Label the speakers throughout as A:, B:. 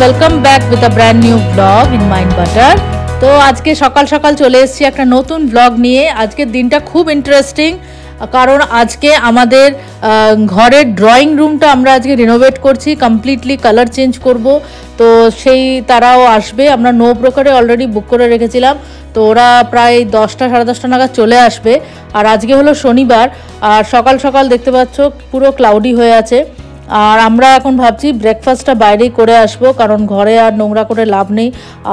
A: Welcome back with a brand new blog in mind butter. তো আজকে সকাল সকাল চলে এসেছি একটা নতুন ব্লগ নিয়ে। আজকের দিনটা খুব ইন্টারেস্টিং, কারণ আজকে আমাদের ঘরের ড্রয়িং রুমটা আমরা আজকে রিনোভেট করছি, কমপ্লিটলি কালার চেঞ্জ করব। তো সেই তারাও আসবে, আমরা নো ব্রোকারে অলরেডি বুক করে রেখেছিলাম। তো ওরা প্রায় 10টা সাড়ে 10টা নাগাদ চলে আসবে। আর আজকে হলো শনিবার, আর সকাল সকাল দেখতে পাচ্ছ পুরো ক্লাউডি হয়ে আছে। আর আমরা এখন ভাবছি ব্রেকফাস্টটা বাইরেই করে আসব, কারণ ঘরে আর নোংরা করে লাভ নেই।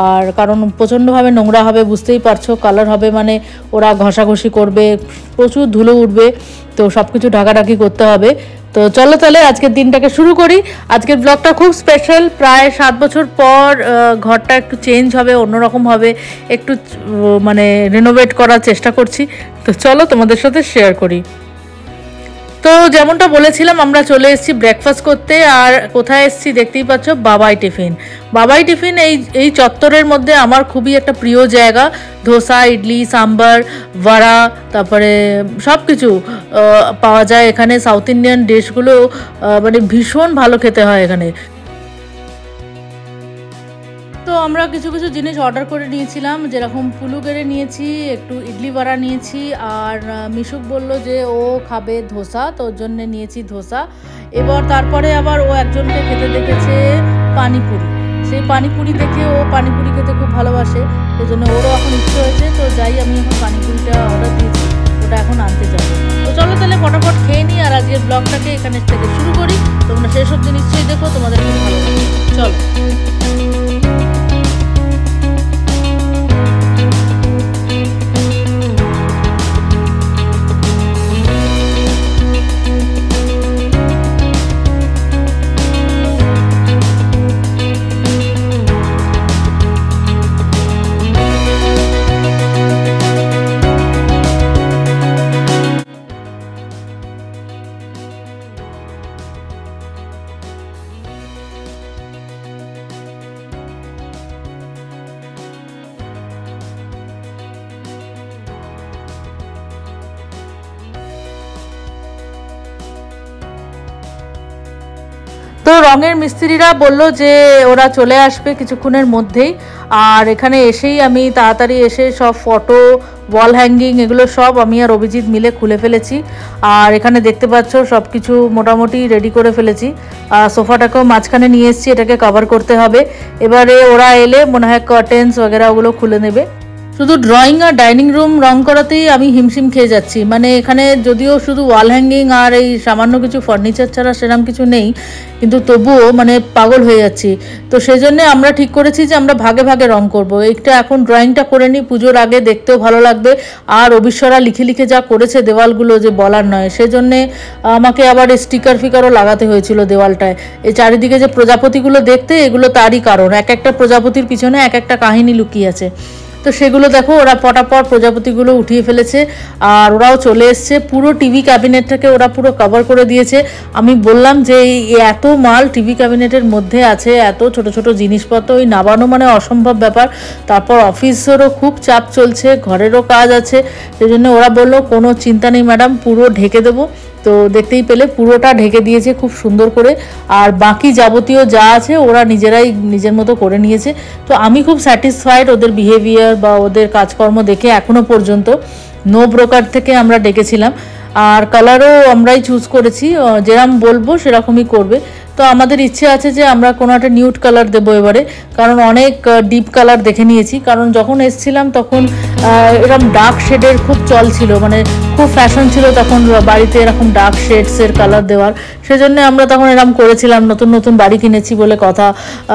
A: আর কারণ প্রচণ্ডভাবে নোংরা হবে, বুঝতেই পারছো, কালার হবে মানে ওরা ঘষাঘষি করবে, প্রচুর ধুলো উঠবে, তো সব কিছু ঢাকাঢাকি করতে হবে। তো চলো তাহলে আজকের দিনটাকে শুরু করি। আজকের ব্লগটা খুব স্পেশাল, প্রায় 7 বছর পর ঘরটা একটু চেঞ্জ হবে, অন্যরকম হবে, একটু মানে রিনোভেট করার চেষ্টা করছি। তো চলো তোমাদের সাথে শেয়ার করি। তো যেমনটা বলেছিলাম, আমরা চলে এসেছি ব্রেকফাস্ট করতে। আর কোথায় এসেছি দেখতেই পাচ্ছ, বাবাই টিফিন। বাবাই টিফিন এই চত্বরের মধ্যে আমার খুবই একটা প্রিয় জায়গা। ধোসা, ইডলি, সাম্বার, ভাড়া, তারপরে সব কিছু পাওয়া যায় এখানে। সাউথ ইন্ডিয়ান ডিশগুলো মানে ভীষণ ভালো খেতে হয় এখানে। তো আমরা কিছু কিছু জিনিস অর্ডার করে নিয়েছিলাম, যেরকম পুলুগেরে নিয়েছি, একটু ইডলি বড়া নিয়েছি। আর মিশুক বলল যে ও খাবে ধোসা, তো ওর জন্য নিয়েছি ধোসা। এবার তারপরে আবার ও একজনকে খেতে দেখেছে পানিপুরি। সেই পানিপুরি দেখে ও পানিপুরি খেতে খুব ভালোবাসে, সেই জন্য ওরও এখন ইচ্ছে হয়েছে। তো যাই, আমি এখন পানিপুরিটা অর্ডার দিয়েছি, ওটা এখন আনতে যাবো। তো চলো তাহলে ফটাফট খেয়ে নিই, আর আজকের ব্লগটাকে এখানে থেকে শুরু করি। তোমরা সেই সব জিনিসটাই দেখো, তোমাদের খুব ভালো লাগবে। চলো। তো রঙের মিস্ত্রিরা বলল যে ওরা চলে আসবে কিছুক্ষণের মধ্যেই। আর এখানে এসেই আমি তাড়াতাড়ি এসে সব ফটো, ওয়াল হ্যাঙ্গিং, এগুলো সব আমি আর অভিজিৎ মিলে খুলে ফেলেছি। আর এখানে দেখতে পাচ্ছ সব কিছু মোটামুটি রেডি করে ফেলেছি। আর সোফাটাকেও মাঝখানে নিয়ে এসেছি, এটাকে কভার করতে হবে। এবারে ওরা এলে মনে হয় কার্টেন্স वगैरह ওগুলো খুলে নেবে। শুধু ড্রয়িং আর ডাইনিং রুম রং করাতেই আমি হিমশিম খেয়ে যাচ্ছি। মানে এখানে যদিও শুধু ওয়াল হ্যাঙ্গিং আর এই সামান্য কিছু ফার্নিচার ছাড়া সেরকম কিছু নেই, কিন্তু তবুও মানে পাগল হয়ে যাচ্ছি। তো সেই জন্যে আমরা ঠিক করেছি যে আমরা ভাগে ভাগে রং করব। এইটা এখন ড্রয়িংটা করে নিই, পুজোর আগে দেখতেও ভালো লাগবে। আর অবিশ্বরা লিখে লিখে যা করেছে দেওয়ালগুলো, যে বলার নয়। সেই জন্যে আমাকে আবার স্টিকার ফিকারও লাগাতে হয়েছিল দেওয়ালটায়। এই চারিদিকে যে প্রজাপতিগুলো দেখতে, এগুলো তারই কারণ। এক একটা প্রজাপতির পিছনে এক একটা কাহিনী লুকিয়ে আছে। তো সেগুলো দেখো, ওরা পটাপট প্রজাপতিগুলো উঠিয়ে ফেলেছে। আর ওরাও চলে এসছে, পুরো টিভি ক্যাবিনেটটাকে ওরা পুরো কভার করে দিয়েছে। আমি বললাম যে এত মাল টিভি ক্যাবিনেটের মধ্যে আছে, এত ছোট ছোট জিনিসপত্র, ওই নামানো মানে অসম্ভব ব্যাপার। তারপর অফিসেরও খুব চাপ চলছে, ঘরেরও কাজ আছে। সেই জন্য ওরা বললো কোনো চিন্তা নেই ম্যাডাম, পুরো ঢেকে দেবো। তো দেখতেই পেলে পুরোটা ঢেকে দিয়েছে খুব সুন্দর করে। আর বাকি যাবতীয় যা আছে ওরা নিজেরাই নিজের মতো করে নিয়েছে। তো আমি খুব স্যাটিসফাইড ওদের বিহেভিয়ার বা ওদের কাজকর্ম দেখে। এখনও পর্যন্ত নো ব্রোকার থেকে আমরা ডেকেছিলাম, আর কালারও আমরাই চুজ করেছি, যেরকম বলবো সেরকমই করবে। তো আমাদের ইচ্ছে আছে যে আমরা কোনো একটা নিউড কালার দেবো এবারে, কারণ অনেক ডিপ কালার দেখে নিয়েছি। কারণ যখন এসছিলাম তখন এরকম ডার্ক শেডের খুব চল ছিল, মানে খুব ফ্যাশন ছিল তখন বাড়িতে এরকম ডার্ক শেডসের কালার দেওয়ার। সেজন্য আমরা তখন এরকম করেছিলাম, নতুন নতুন বাড়ি কিনেছি বলে কথা।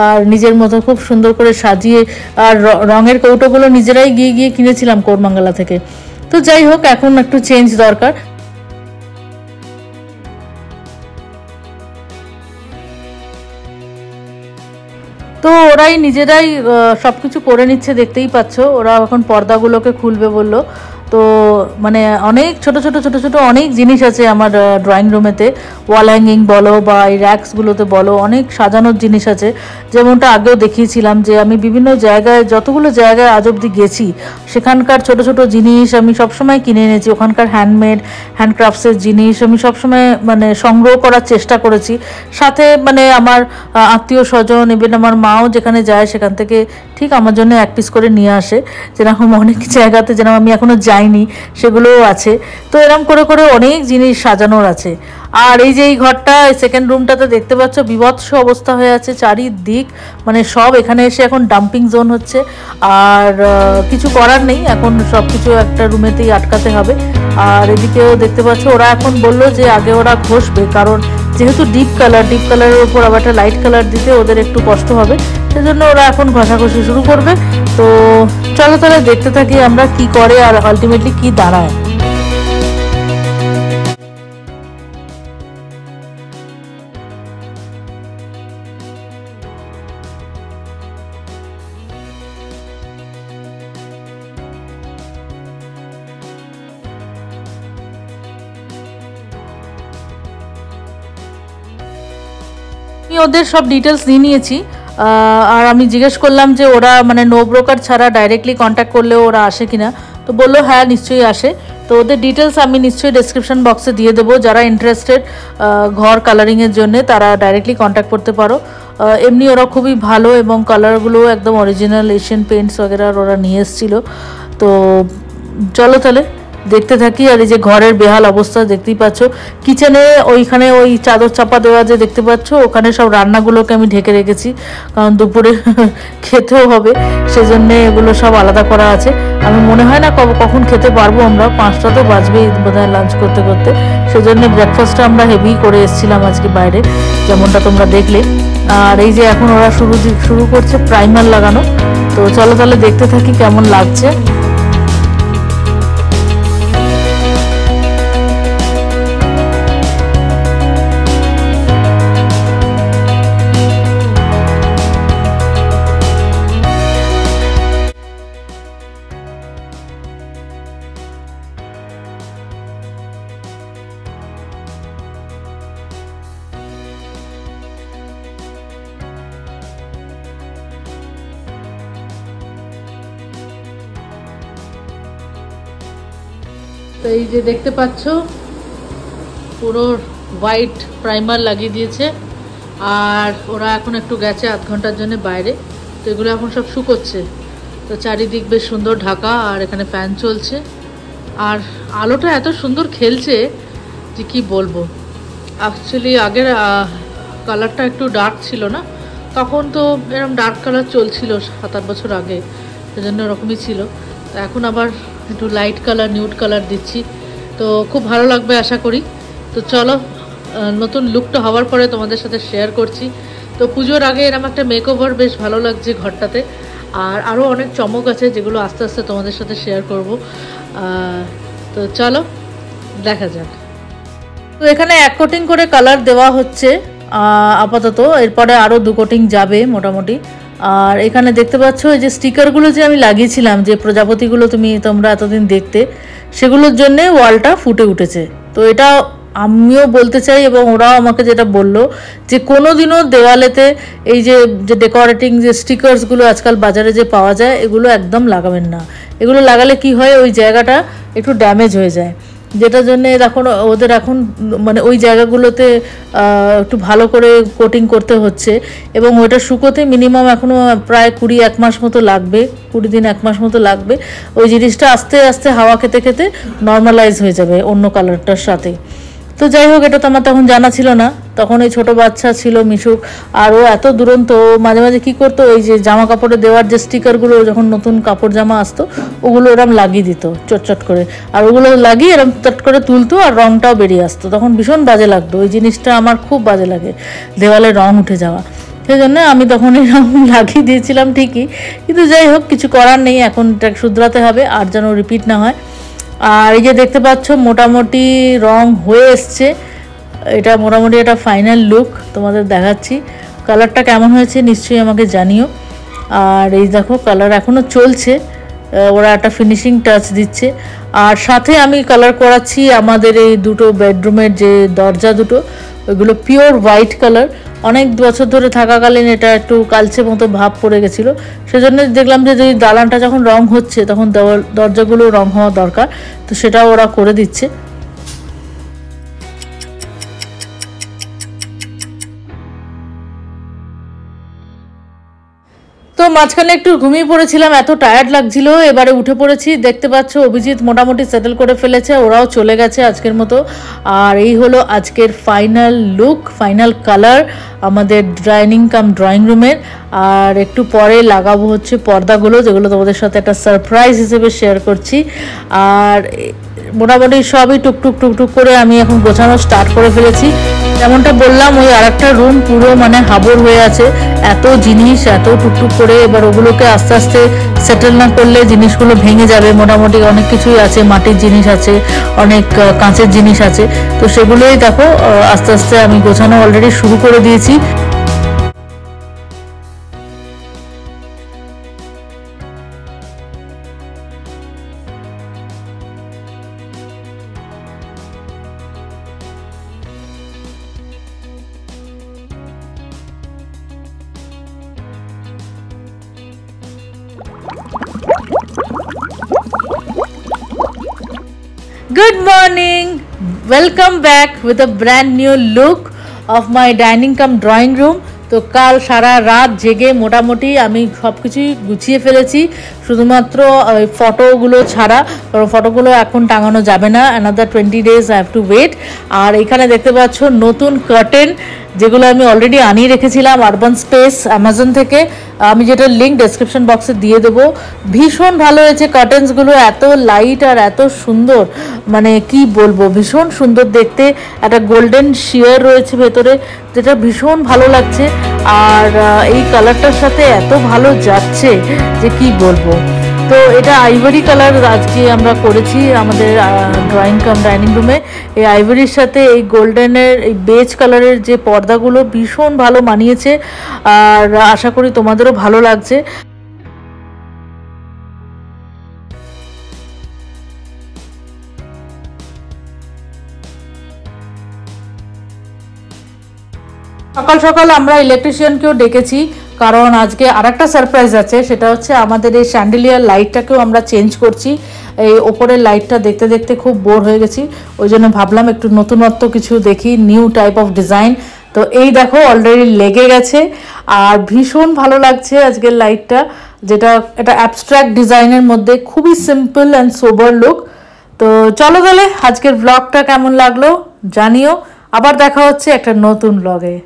A: আর নিজের মতো খুব সুন্দর করে সাজিয়ে, আর রঙের কৌটোগুলো নিজেরাই গিয়ে গিয়ে কিনেছিলাম কোরমাঙ্গালা থেকে। তো যাই হোক, এখন একটু চেঞ্জ দরকার। তো ওরাই নিজেরাই সব কিছু করে নিচ্ছে, দেখতেই পাচ্ছ। ওরা এখন পর্দাগুলোকে খুলবে বললো। তো মানে অনেক ছোট ছোট অনেক জিনিস আছে আমার ড্রয়িং রুমেতে, ওয়াল হ্যাঙ্গিং বলো বা এই র্যাক্সগুলোতে বলো, অনেক সাজানোর জিনিস আছে। যেমনটা আগেও দেখিয়েছিলাম যে আমি বিভিন্ন জায়গায়, যতগুলো জায়গায় আজ অবধি গেছি সেখানকার ছোট ছোট জিনিস আমি সবসময় কিনে এনেছি। ওখানকার হ্যান্ডমেড হ্যান্ডক্রাফটসের জিনিস আমি সবসময় মানে সংগ্রহ করার চেষ্টা করেছি। সাথে মানে আমার আত্মীয় স্বজন, ইভেন আমার মাও যেখানে যায় সেখান থেকে ঠিক আমার জন্য এক পিস করে নিয়ে আসে। যেরকম অনেক জায়গাতে যেরকম আমি এখনও যাইনি সেগুলোও আছে। তো এরকম করে করে অনেক জিনিস সাজানোর আছে। আর এই যে এই ঘরটা, এই সেকেন্ড রুমটাতে দেখতে পাচ্ছ বিভৎস অবস্থা হয়ে আছে চারিদিক, মানে সব এখানে এসে এখন ডাম্পিং জোন হচ্ছে। আর কিছু করার নেই, এখন সব কিছু একটা রুমেতেই আটকাতে হবে। আর এদিকেও দেখতে পাচ্ছ ওরা এখন বললো যে আগে ওরা ঘষবে, কারণ যেহেতু ডিপ কালারের উপর আবার একটা লাইট কালার দিতে ওদের একটু কষ্ট হবে, সেজন্য ওরা এখন ঘষাঘষি শুরু করবে। তো চলো তাহলে দেখতে থাকি আমরা কি করে আর আলটিমেটলি কি দাঁড়ায়। আমি ওদের সব ডিটেলস নিয়ে নিয়েছি। আর আমি জিজ্ঞেস করলাম যে ওরা মানে নো ব্রোকার ছাড়া ডাইরেক্টলি কন্ট্যাক্ট করলেও ওরা আসে কিনা। তো বললো হ্যাঁ নিশ্চয়ই আসে। তো ওদের ডিটেলস আমি নিশ্চয়ই ডেসক্রিপশন বক্সে দিয়ে দেবো। যারা ইন্টারেস্টেড ঘর কালারিংয়ের জন্য তারা ডাইরেক্টলি কন্ট্যাক্ট করতে পারো। এমনি ওরা খুবই ভালো এবং কালারগুলোও একদম অরিজিনাল এশিয়ান পেন্টস वगैरह ওরা নিয়ে এসেছিলো। তো চলো তাহলে দেখতে থাকি। আর এই যে ঘরের বেহাল অবস্থা দেখতেই পাচ্ছ, কিচেনে ওইখানে ওই চাদর চাপা দেওয়া যে দেখতে পাচ্ছ, ওখানে সব রান্নাগুলোকে আমি ঢেকে রেখেছি, কারণ দুপুরে খেতেও হবে, সেজন্যে এগুলো সব আলাদা করা আছে। আমি মনে হয় না কখন খেতে পারবো, আমরা 5টা তো বাজবেই বোধহয় লাঞ্চ করতে করতে। সেজন্য ব্রেকফাস্টটা আমরা হেভি করে এসেছিলাম আজকে বাইরে, যেমনটা তোমরা দেখলে। আর এই যে এখন ওরা শুরু করছে প্রাইমার লাগানো। তো চলো তাহলে দেখতে থাকি কেমন লাগছে। তো এই যে দেখতে পাচ্ছ পুরো হোয়াইট প্রাইমার লাগিয়ে দিয়েছে। আর ওরা এখন একটু গেছে আধ ঘন্টার জন্য বাইরে। তো এগুলো এখন সব শুকোচ্ছে। তো চারিদিক বেশ সুন্দর ঢাকা, আর এখানে ফ্যান চলছে। আর আলোটা এত সুন্দর খেলছে যে কি বলবো। অ্যাকচুয়ালি আগের কালারটা একটু ডার্ক ছিল না, তখন তো এরকম ডার্ক কালার চলছিল 7-8 বছর আগে, সেজন্য ওরকমই ছিল। তো এখন আবার একটু লাইট কালার, নিউড কালার দিচ্ছি। তো খুব ভালো লাগবে আশা করি। তো চলো নতুন লুকটা হওয়ার পরে তোমাদের সাথে শেয়ার করছি। তো পুজোর আগে এরকম একটা মেকওভার বেশ ভালো লাগছে ঘরটাতে। আর আরও অনেক চমক আছে যেগুলো আস্তে আস্তে তোমাদের সাথে শেয়ার করব। তো চলো দেখা যাক। তো এখানে 1 কোটিং করে কালার দেওয়া হচ্ছে আপাতত, এরপরে আরও 2 কোটিং যাবে মোটামুটি। আর এখানে দেখতে পাচ্ছ এই যে স্টিকারগুলো যে আমি লাগিয়েছিলাম, যে প্রজাপতিগুলো তোমরা এতদিন দেখতে, সেগুলোর জন্যে ওয়ালটা ফুটে উঠেছে। তো এটা আমিও বলতে চাই এবং ওরাও আমাকে যেটা বললো যে কোনো দিনও দেওয়ালেতে এই যে ডেকোরেটিং যে স্টিকার্সগুলো আজকাল বাজারে যে পাওয়া যায়, এগুলো একদম লাগাবেন না। এগুলো লাগালে কি হয়, ওই জায়গাটা একটু ড্যামেজ হয়ে যায়, যেটার জন্য এখন ওদের এখন মানে ওই জায়গাগুলোতে একটু ভালো করে কোটিং করতে হচ্ছে। এবং ওইটা শুকোতে মিনিমাম এখনও প্রায় 21 মাস মতো লাগবে, 20 দিন 1 মাস মতো লাগবে। ওই জিনিসটা আস্তে আস্তে হাওয়া খেতে খেতে নর্মালাইজ হয়ে যাবে অন্য কালারটার সাথে। তো যাই হোক, এটা তো আমার তখন জানা ছিল না। তখন এই ছোটো বাচ্চা ছিল মিশুক, আর ও এত দুরন্ত, মাঝে মাঝে কী করতো, ওই যে জামা কাপড়ে দেওয়ার যে স্টিকারগুলো যখন নতুন কাপড় জামা আসতো, ওগুলো এরম লাগিয়ে দিত চটচট করে। আর ওগুলো লাগিয়ে এরম চট করে তুলতো, আর রঙটাও বেরিয়ে আসতো। তখন ভীষণ বাজে লাগতো। ওই জিনিসটা আমার খুব বাজে লাগে, দেওয়ালে রঙ উঠে যাওয়া। সেই জন্য আমি তখন এই রঙ লাগিয়ে দিয়েছিলাম ঠিকই, কিন্তু যাই হোক কিছু করার নেই, এখন এটা শুধরাতে হবে আর যেন রিপিট না হয়। আর এই যে দেখতে পাচ্ছ মোটামুটি রং হয়ে এসছে। এটা মোটামুটি একটা ফাইনাল লুক তোমাদের দেখাচ্ছি। কালারটা কেমন হয়েছে নিশ্চয়ই আমাকে জানিও। আর এই দেখো কালার এখনও চলছে, ওরা একটা ফিনিশিং টাচ দিচ্ছে। আর সাথে আমি কালার করাচ্ছি আমাদের এই দুটো বেডরুমের যে দরজা দুটো, ওইগুলো পিওর হোয়াইট কালার। অনেক বছর ধরে থাকাকালীন এটা একটু কালচে মতো ভাব পড়ে গেছিলো, সেজন্য দেখলাম যে যদি দালানটা যখন রং হচ্ছে তখন দরজাগুলো রং হওয়া দরকার, তো সেটাও ওরা করে দিচ্ছে। তো মাঝখানে একটু ঘুমিয়ে পড়েছিলাম, এত টায়ার্ড লাগছিল, এবারে উঠে পড়েছি। দেখতে পাচ্ছ অভিজিৎ মোটামুটি সেটেল করে ফেলেছে, ওরাও চলে গেছে আজকের মতো। আর এই হলো আজকের ফাইনাল লুক, ফাইনাল কালার আমাদের ডাইনিং কাম ড্রয়িং রুমের। আর একটু পরে লাগাবো হচ্ছে পর্দাগুলো, যেগুলো তোমাদের সাথে একটা সারপ্রাইজ হিসেবে শেয়ার করছি। আর মোটামুটি সবই টুকটুক টুকটুক করে আমি এখন গোছানো স্টার্ট করে ফেলেছি। যেমনটা বললাম, ওই আরেকটা রুম পুরো মানে হাবর হয়ে আছে, এত জিনিস এত টুকটুক করে। এবার ওগুলোকে আস্তে আস্তে সেটেল না করলে জিনিসগুলো ভেঙে যাবে। মোটামুটি অনেক কিছুই আছে, মাটির জিনিস আছে, অনেক কাঁচের জিনিস আছে, তো সেগুলোই দেখো আস্তে আস্তে আমি গোছানো অলরেডি শুরু করে দিয়েছি। Good morning, welcome back with a brand new look of my dining cum drawing room. তো কাল সারা রাত জেগে মোটামুটি আমি সব কিছুই গুছিয়ে ফেলেছি, শুধুমাত্র ওই ফটোগুলো ছাড়া, কারণ ফটোগুলো এখন টাঙানো যাবে না, another 20 days I have to wait। আর এখানে দেখতে পাচ্ছ নতুন কার্টেন, যেগুলো আমি অলরেডি আনিয়ে রেখেছিলাম আরবান স্পেস অ্যামাজন থেকে, আমি যেটা লিঙ্ক ডেসক্রিপশন বক্সে দিয়ে দেবো। ভীষণ ভালো হয়েছে কার্টেন্সগুলো, এত লাইট আর এত সুন্দর, মানে কি বলবো, ভীষণ সুন্দর দেখতে। একটা গোল্ডেন শিয়ার রয়েছে ভেতরে, যেটা ভীষণ ভালো লাগছে। আর এই কালারটার সাথে এত ভালো যাচ্ছে যে কি বলবো। তো এটা আইভরি কালার আজকে আমরা করেছি আমাদের ড্রয়িং কাম ডাইনিং রুমে। এই আইভরির সাথে এই গোল্ডেনের এই বেজ কালারের যে পর্দাগুলো ভীষণ ভালো মানিয়েছে, আর আশা করি তোমাদেরও ভালো লাগছে। সকাল সকাল আমরা ইলেকট্রিশিয়ানকেও ডেকেছি, কারণ আজকে আরেকটা সারপ্রাইজ আছে, সেটা হচ্ছে আমাদের এই শ্যান্ডেলিয়ার লাইটটাকেও আমরা চেঞ্জ করছি। এই ওপরের লাইটটা দেখতে দেখতে খুব বোর হয়ে গেছি, ওই জন্য ভাবলাম একটু নতুনত্ব কিছু দেখি, নিউ টাইপ অফ ডিজাইন। তো এই দেখো অলরেডি লেগে গেছে, আর ভীষণ ভালো লাগছে আজকের লাইটটা, যেটা এটা অ্যাবস্ট্রাক্ট ডিজাইনের মধ্যে খুবই সিম্পল অ্যান্ড সোবার লুক। তো চলো তাহলে আজকের ব্লগটা কেমন লাগলো জানিও, আবার দেখা হচ্ছে একটা নতুন ব্লগে।